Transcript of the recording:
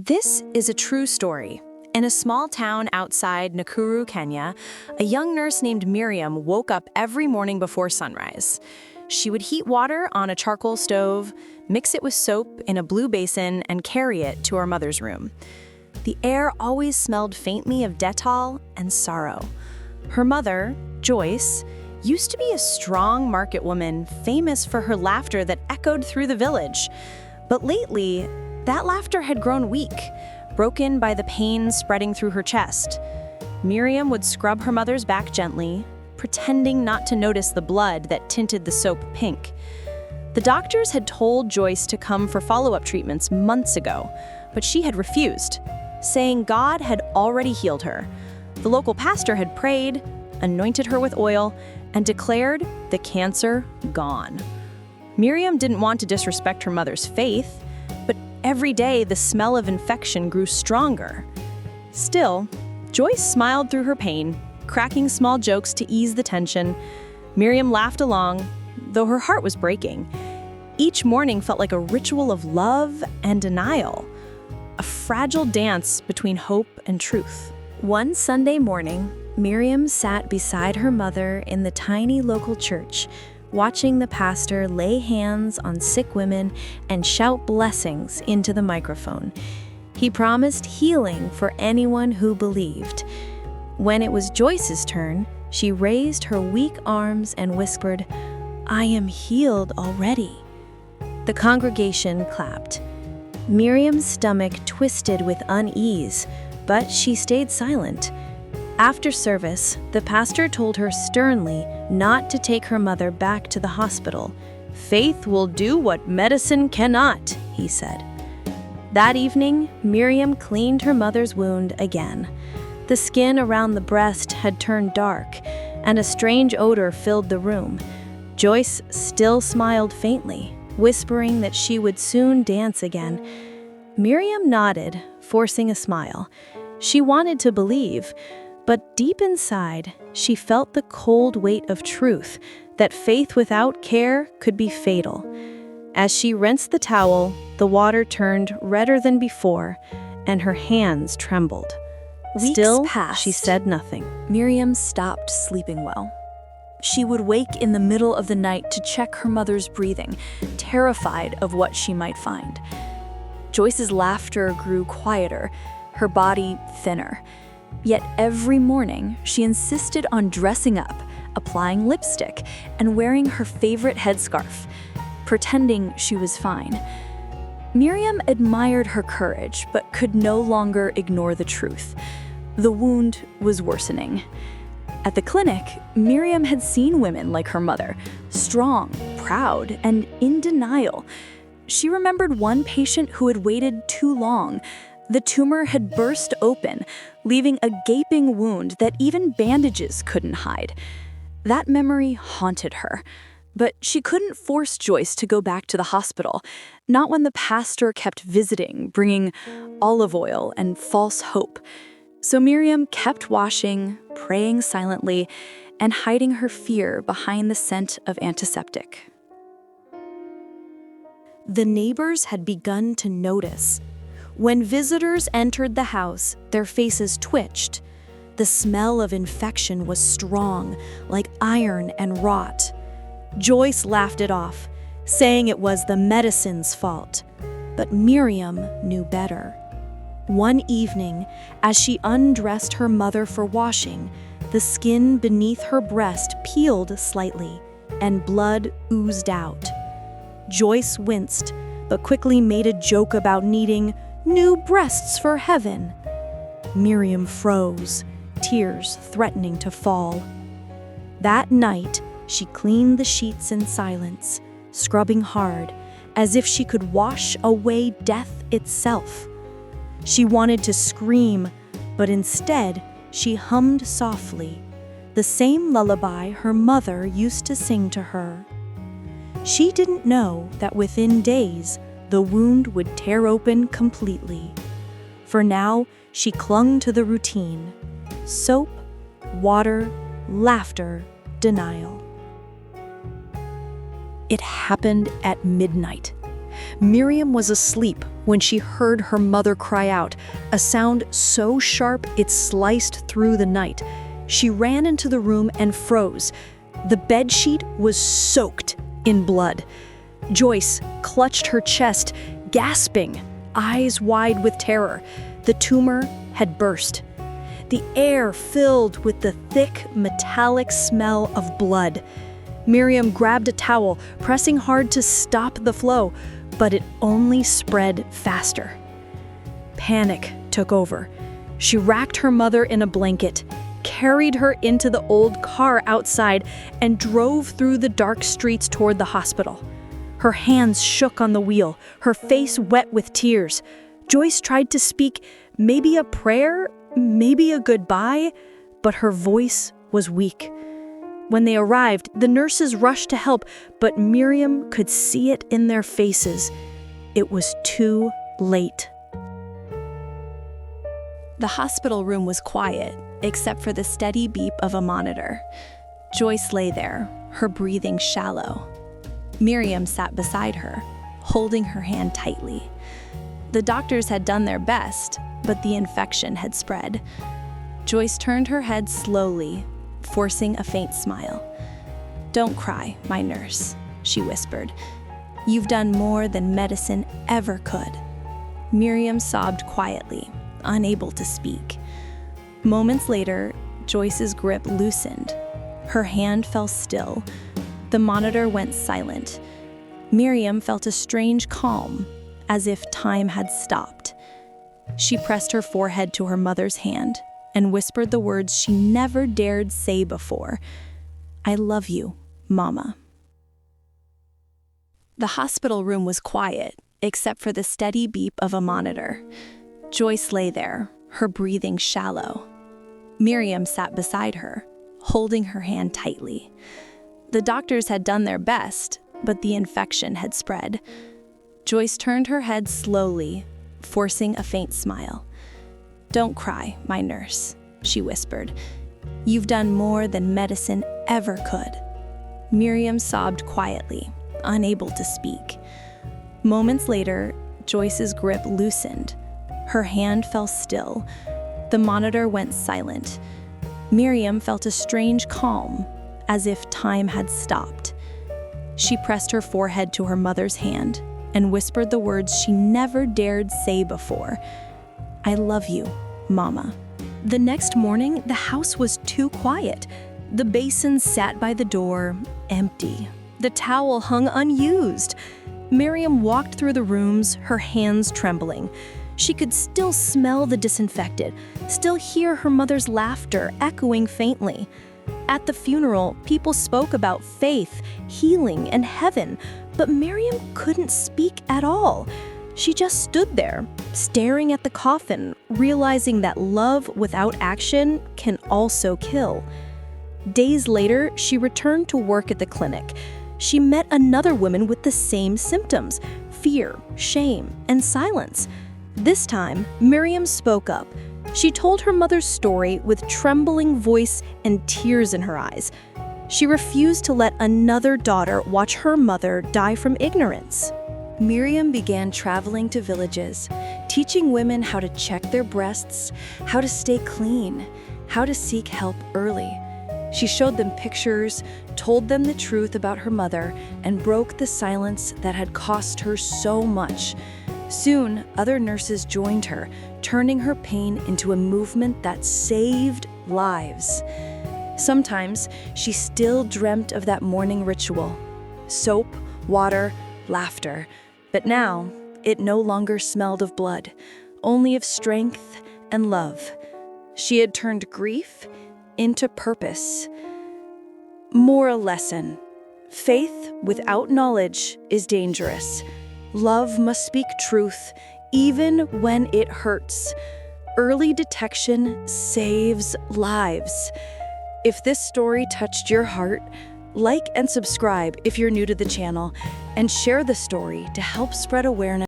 This is a true story. In a small town outside Nakuru, Kenya, a young nurse named Miriam woke up every morning before sunrise. She would heat water on a charcoal stove, mix it with soap in a blue basin, and carry it to her mother's room. The air always smelled faintly of Dettol and sorrow. Her mother, Joyce, used to be a strong market woman famous for her laughter that echoed through the village. But lately, that laughter had grown weak, broken by the pain spreading through her chest. Miriam would scrub her mother's back gently, pretending not to notice the blood that tinted the soap pink. The doctors had told Joyce to come for follow-up treatments months ago, but she had refused, saying God had already healed her. The local pastor had prayed, anointed her with oil, and declared the cancer gone. Miriam didn't want to disrespect her mother's faith, but every day the smell of infection grew stronger. Still, Joyce smiled through her pain, cracking small jokes to ease the tension. Miriam laughed along, though her heart was breaking. Each morning felt like a ritual of love and denial, a fragile dance between hope and truth. One Sunday morning, Miriam sat beside her mother in the tiny local church, watching the pastor lay hands on sick women and shout blessings into the microphone. He promised healing for anyone who believed. When it was Joyce's turn, she raised her weak arms and whispered, "I am healed already." The congregation clapped. Miriam's stomach twisted with unease, but she stayed silent. After service, the pastor told her sternly not to take her mother back to the hospital. "Faith will do what medicine cannot," he said. That evening, Miriam cleaned her mother's wound again. The skin around the breast had turned dark, and a strange odor filled the room. Joyce still smiled faintly, whispering that she would soon dance again. Miriam nodded, forcing a smile. She wanted to believe, but deep inside, she felt the cold weight of truth, that faith without care could be fatal. As she rinsed the towel, the water turned redder than before, and her hands trembled. Still, she said nothing. Miriam stopped sleeping well. She would wake in the middle of the night to check her mother's breathing, terrified of what she might find. Joyce's laughter grew quieter, her body thinner. Yet every morning, she insisted on dressing up, applying lipstick, and wearing her favorite headscarf, pretending she was fine. Miriam admired her courage, but could no longer ignore the truth. The wound was worsening. At the clinic, Miriam had seen women like her mother, strong, proud, and in denial. She remembered one patient who had waited too long. The tumor had burst open, leaving a gaping wound that even bandages couldn't hide. That memory haunted her, but she couldn't force Joyce to go back to the hospital, not when the pastor kept visiting, bringing olive oil and false hope. So Miriam kept washing, praying silently, and hiding her fear behind the scent of antiseptic. The neighbors had begun to notice. When visitors entered the house, their faces twitched. The smell of infection was strong, like iron and rot. Joyce laughed it off, saying it was the medicine's fault. But Miriam knew better. One evening, as she undressed her mother for washing, the skin beneath her breast peeled slightly, and blood oozed out. Joyce winced, but quickly made a joke about needing new breasts for heaven. Miriam froze, tears threatening to fall. That night, she cleaned the sheets in silence, scrubbing hard, as if she could wash away death itself. She wanted to scream, but instead, she hummed softly, the same lullaby her mother used to sing to her. She didn't know that within days, the wound would tear open completely. For now, she clung to the routine: soap, water, laughter, denial. It happened at midnight. Miriam was asleep when she heard her mother cry out, a sound so sharp it sliced through the night. She ran into the room and froze. The bedsheet was soaked in blood. Joyce clutched her chest, gasping, eyes wide with terror. The tumor had burst. The air filled with the thick, metallic smell of blood. Miriam grabbed a towel, pressing hard to stop the flow, but it only spread faster. Panic took over. She wrapped her mother in a blanket, carried her into the old car outside, and drove through the dark streets toward the hospital. Her hands shook on the wheel, her face wet with tears. Joyce tried to speak, maybe a prayer, maybe a goodbye, but her voice was weak. When they arrived, the nurses rushed to help, but Miriam could see it in their faces. It was too late. The hospital room was quiet, except for the steady beep of a monitor. Joyce lay there, her breathing shallow. Miriam sat beside her, holding her hand tightly. The doctors had done their best, but the infection had spread. Joyce turned her head slowly, forcing a faint smile. "Don't cry, my nurse," she whispered. "You've done more than medicine ever could." Miriam sobbed quietly, unable to speak. Moments later, Joyce's grip loosened. Her hand fell still. The monitor went silent. Miriam felt a strange calm, as if time had stopped. She pressed her forehead to her mother's hand and whispered the words she never dared say before. "I love you, Mama." The hospital room was quiet, except for the steady beep of a monitor. Joyce lay there, her breathing shallow. Miriam sat beside her, holding her hand tightly. The doctors had done their best, but the infection had spread. Joyce turned her head slowly, forcing a faint smile. "Don't cry, my nurse," she whispered. "You've done more than medicine ever could." Miriam sobbed quietly, unable to speak. Moments later, Joyce's grip loosened. Her hand fell still. The monitor went silent. Miriam felt a strange calm, as if time had stopped. She pressed her forehead to her mother's hand and whispered the words she never dared say before. "I love you, Mama." The next morning, the house was too quiet. The basin sat by the door, empty. The towel hung unused. Miriam walked through the rooms, her hands trembling. She could still smell the disinfectant, still hear her mother's laughter echoing faintly. At the funeral, people spoke about faith, healing, and heaven, but Miriam couldn't speak at all. She just stood there, staring at the coffin, realizing that love without action can also kill. Days later, she returned to work at the clinic. She met another woman with the same symptoms: fear, shame, and silence. This time, Miriam spoke up. She told her mother's story with trembling voice and tears in her eyes. She refused to let another daughter watch her mother die from ignorance. Miriam began traveling to villages, teaching women how to check their breasts, how to stay clean, how to seek help early. She showed them pictures, told them the truth about her mother, and broke the silence that had cost her so much. Soon, other nurses joined her, turning her pain into a movement that saved lives. Sometimes, she still dreamt of that morning ritual: soap, water, laughter. But now, it no longer smelled of blood, only of strength and love. She had turned grief into purpose. Moral lesson: faith without knowledge is dangerous. Love must speak truth, even when it hurts. Early detection saves lives. If this story touched your heart, like and subscribe if you're new to the channel, and share the story to help spread awareness.